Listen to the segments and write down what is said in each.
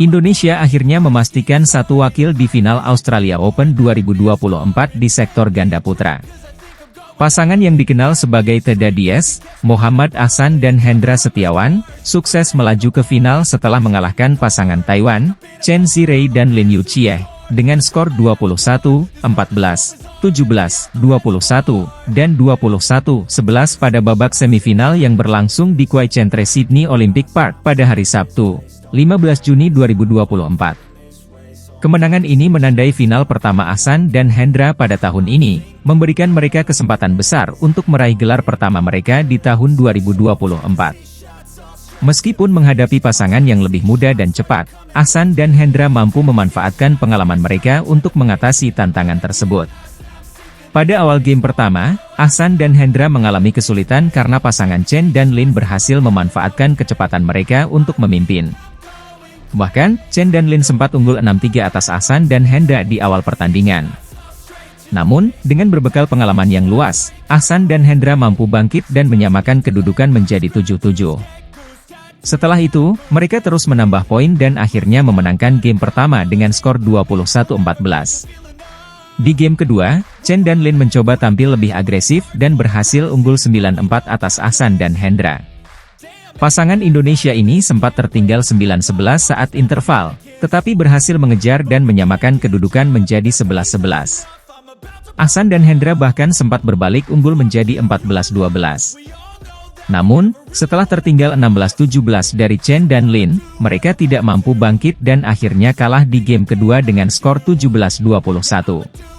Indonesia akhirnya memastikan satu wakil di final Australia Open 2024 di sektor ganda putra. Pasangan yang dikenal sebagai Teda Diaz, Muhammad Ahsan dan Hendra Setiawan, sukses melaju ke final setelah mengalahkan pasangan Taiwan, Chen Zhirei dan Lin Yuchie, dengan skor 21, 14, 17, 21, dan 21, 11 pada babak semifinal yang berlangsung di Kwai Centre Sydney Olympic Park pada hari Sabtu, 15 Juni 2024. Kemenangan ini menandai final pertama Ahsan dan Hendra pada tahun ini, memberikan mereka kesempatan besar untuk meraih gelar pertama mereka di tahun 2024. Meskipun menghadapi pasangan yang lebih muda dan cepat, Ahsan dan Hendra mampu memanfaatkan pengalaman mereka untuk mengatasi tantangan tersebut. Pada awal game pertama, Ahsan dan Hendra mengalami kesulitan karena pasangan Chen dan Lin berhasil memanfaatkan kecepatan mereka untuk memimpin. Bahkan, Chen dan Lin sempat unggul 6-3 atas Ahsan dan Hendra di awal pertandingan. Namun, dengan berbekal pengalaman yang luas, Ahsan dan Hendra mampu bangkit dan menyamakan kedudukan menjadi 7-7. Setelah itu, mereka terus menambah poin dan akhirnya memenangkan game pertama dengan skor 21-14. Di game kedua, Chen dan Lin mencoba tampil lebih agresif dan berhasil unggul 9-4 atas Ahsan dan Hendra. Pasangan Indonesia ini sempat tertinggal 9-11 saat interval, tetapi berhasil mengejar dan menyamakan kedudukan menjadi 11-11. Ahsan dan Hendra bahkan sempat berbalik unggul menjadi 14-12. Namun, setelah tertinggal 16-17 dari Chen dan Lin, mereka tidak mampu bangkit dan akhirnya kalah di game kedua dengan skor 17-21.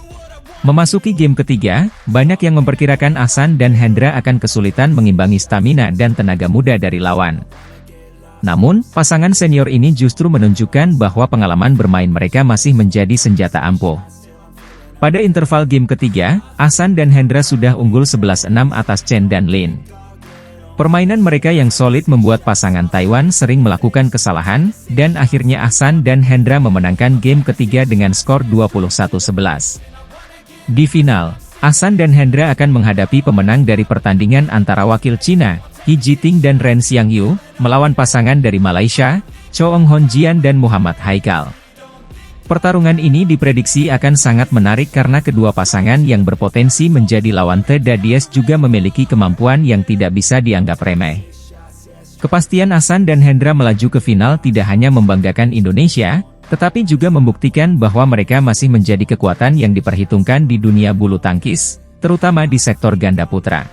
Memasuki game ketiga, banyak yang memperkirakan Ahsan dan Hendra akan kesulitan mengimbangi stamina dan tenaga muda dari lawan. Namun, pasangan senior ini justru menunjukkan bahwa pengalaman bermain mereka masih menjadi senjata ampuh. Pada interval game ketiga, Ahsan dan Hendra sudah unggul 11-6 atas Chen dan Lin. Permainan mereka yang solid membuat pasangan Taiwan sering melakukan kesalahan, dan akhirnya Ahsan dan Hendra memenangkan game ketiga dengan skor 21-11. Di final, Ahsan dan Hendra akan menghadapi pemenang dari pertandingan antara wakil Cina, He Jiting dan Ren Xiangyu, melawan pasangan dari Malaysia, Chow Ong Hon Jian dan Muhammad Haikal. Pertarungan ini diprediksi akan sangat menarik karena kedua pasangan yang berpotensi menjadi lawan Teda Diaz juga memiliki kemampuan yang tidak bisa dianggap remeh. Kepastian Ahsan dan Hendra melaju ke final tidak hanya membanggakan Indonesia, tetapi juga membuktikan bahwa mereka masih menjadi kekuatan yang diperhitungkan di dunia bulu tangkis, terutama di sektor ganda putra.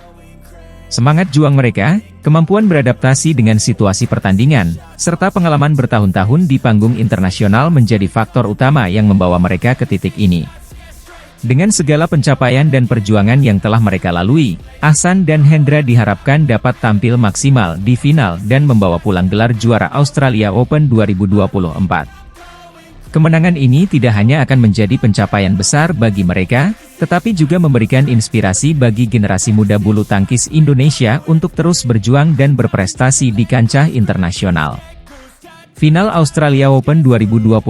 Semangat juang mereka, kemampuan beradaptasi dengan situasi pertandingan, serta pengalaman bertahun-tahun di panggung internasional menjadi faktor utama yang membawa mereka ke titik ini. Dengan segala pencapaian dan perjuangan yang telah mereka lalui, Ahsan dan Hendra diharapkan dapat tampil maksimal di final dan membawa pulang gelar juara Australia Open 2024. Kemenangan ini tidak hanya akan menjadi pencapaian besar bagi mereka, tetapi juga memberikan inspirasi bagi generasi muda bulu tangkis Indonesia untuk terus berjuang dan berprestasi di kancah internasional. Final Australia Open 2024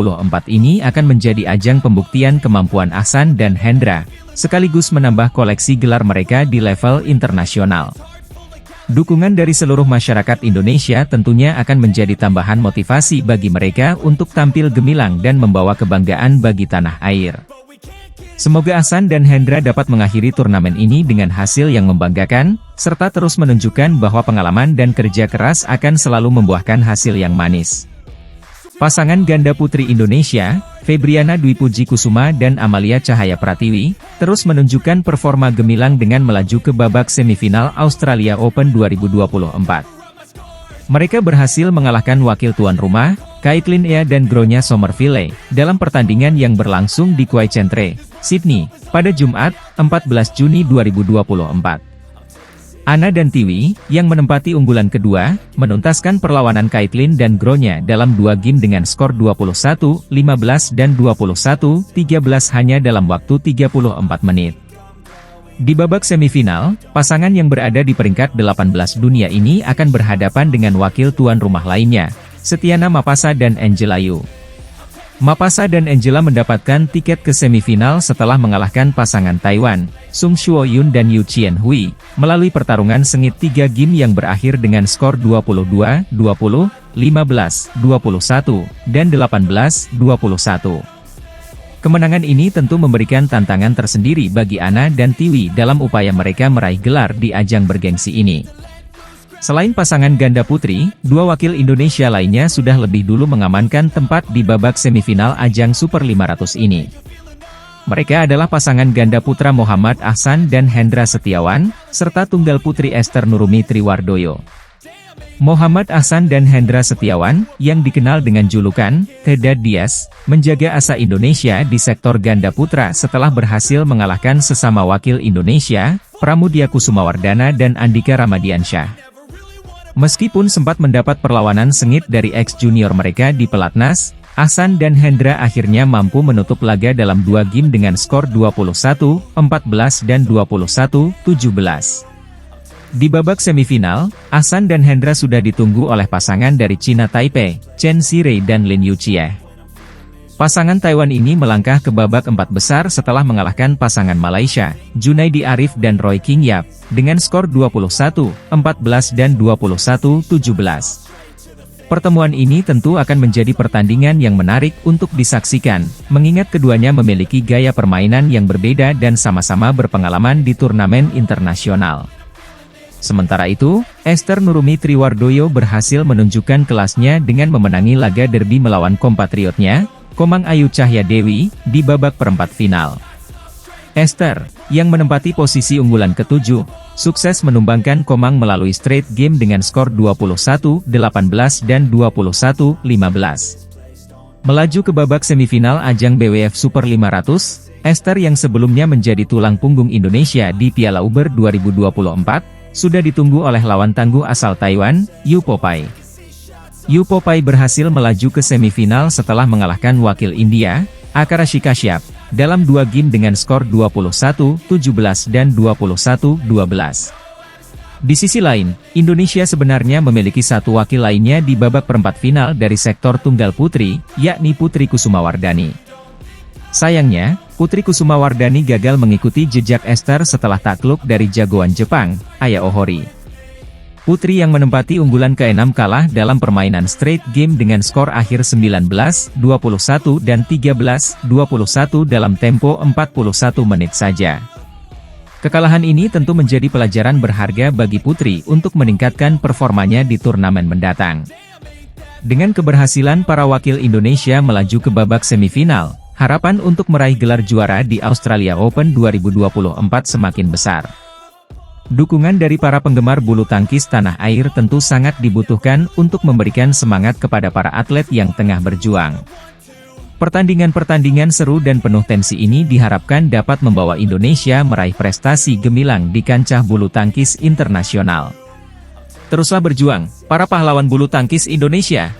ini akan menjadi ajang pembuktian kemampuan Ahsan dan Hendra, sekaligus menambah koleksi gelar mereka di level internasional. Dukungan dari seluruh masyarakat Indonesia tentunya akan menjadi tambahan motivasi bagi mereka untuk tampil gemilang dan membawa kebanggaan bagi tanah air. Semoga Ahsan dan Hendra dapat mengakhiri turnamen ini dengan hasil yang membanggakan, serta terus menunjukkan bahwa pengalaman dan kerja keras akan selalu membuahkan hasil yang manis. Pasangan ganda putri Indonesia, Febriana Dwi Puji Kusuma dan Amalia Cahaya Pratiwi, terus menunjukkan performa gemilang dengan melaju ke babak semifinal Australia Open 2024. Mereka berhasil mengalahkan wakil tuan rumah, Caitlin Ea dan Gronya Somerville, dalam pertandingan yang berlangsung di Kwai Centre, Sydney, pada Jumat, 14 Juni 2024. Ana dan Tiwi, yang menempati unggulan kedua, menuntaskan perlawanan Caitlin dan Gronya dalam dua game dengan skor 21-15 dan 21-13 hanya dalam waktu 34 menit. Di babak semifinal, pasangan yang berada di peringkat 18 dunia ini akan berhadapan dengan wakil tuan rumah lainnya, Setiana Mapasa dan Angela Yu. Mapasa dan Angela mendapatkan tiket ke semifinal setelah mengalahkan pasangan Taiwan, Sung Shuo-yun dan Yu Chien-hui, melalui pertarungan sengit 3 game yang berakhir dengan skor 22-20, 15-21, dan 18-21. Kemenangan ini tentu memberikan tantangan tersendiri bagi Ana dan Tiwi dalam upaya mereka meraih gelar di ajang bergengsi ini. Selain pasangan ganda putri, dua wakil Indonesia lainnya sudah lebih dulu mengamankan tempat di babak semifinal ajang Super 500 ini. Mereka adalah pasangan ganda putra Muhammad Ahsan dan Hendra Setiawan, serta tunggal putri Esther Nurumi Triwardoyo. Muhammad Ahsan dan Hendra Setiawan, yang dikenal dengan julukan The Daddies, menjaga asa Indonesia di sektor ganda putra setelah berhasil mengalahkan sesama wakil Indonesia, Pramudia Kusumawardana dan Andika Ramadiansyah. Meskipun sempat mendapat perlawanan sengit dari ex-junior mereka di pelatnas, Ahsan dan Hendra akhirnya mampu menutup laga dalam 2 game dengan skor 21-14 dan 21-17. Di babak semifinal, Ahsan dan Hendra sudah ditunggu oleh pasangan dari Cina Taipei, Chen Xirei dan Lin Yuchie. Pasangan Taiwan ini melangkah ke babak 4 besar setelah mengalahkan pasangan Malaysia, Junaidi Arif dan Roy King Yap, dengan skor 21-14 dan 21-17. Pertemuan ini tentu akan menjadi pertandingan yang menarik untuk disaksikan, mengingat keduanya memiliki gaya permainan yang berbeda dan sama-sama berpengalaman di turnamen internasional. Sementara itu, Esther Nurumi Triwardoyo berhasil menunjukkan kelasnya dengan memenangi laga derby melawan kompatriotnya, Komang Ayu Cahya Dewi, di babak perempat final. Esther, yang menempati posisi unggulan ke-7, sukses menumbangkan Komang melalui straight game dengan skor 21-18 dan 21-15. Melaju ke babak semifinal ajang BWF Super 500, Esther yang sebelumnya menjadi tulang punggung Indonesia di Piala Uber 2024, sudah ditunggu oleh lawan tangguh asal Taiwan, Yu Popai. Yu Popai berhasil melaju ke semifinal setelah mengalahkan wakil India, Akarashi Kashyap, dalam 2 game dengan skor 21-17 dan 21-12. Di sisi lain, Indonesia sebenarnya memiliki satu wakil lainnya di babak perempat final dari sektor tunggal putri, yakni Putri Kusumawardani. Sayangnya, Putri Kusumawardani gagal mengikuti jejak Esther setelah takluk dari jagoan Jepang, Aya Ohori. Putri yang menempati unggulan ke-6 kalah dalam permainan straight game dengan skor akhir 19-21 dan 13-21 dalam tempo 41 menit saja. Kekalahan ini tentu menjadi pelajaran berharga bagi Putri untuk meningkatkan performanya di turnamen mendatang. Dengan keberhasilan para wakil Indonesia melaju ke babak semifinal, harapan untuk meraih gelar juara di Australia Open 2024 semakin besar. Dukungan dari para penggemar bulu tangkis tanah air tentu sangat dibutuhkan untuk memberikan semangat kepada para atlet yang tengah berjuang. Pertandingan-pertandingan seru dan penuh tensi ini diharapkan dapat membawa Indonesia meraih prestasi gemilang di kancah bulu tangkis internasional. Teruslah berjuang, para pahlawan bulu tangkis Indonesia!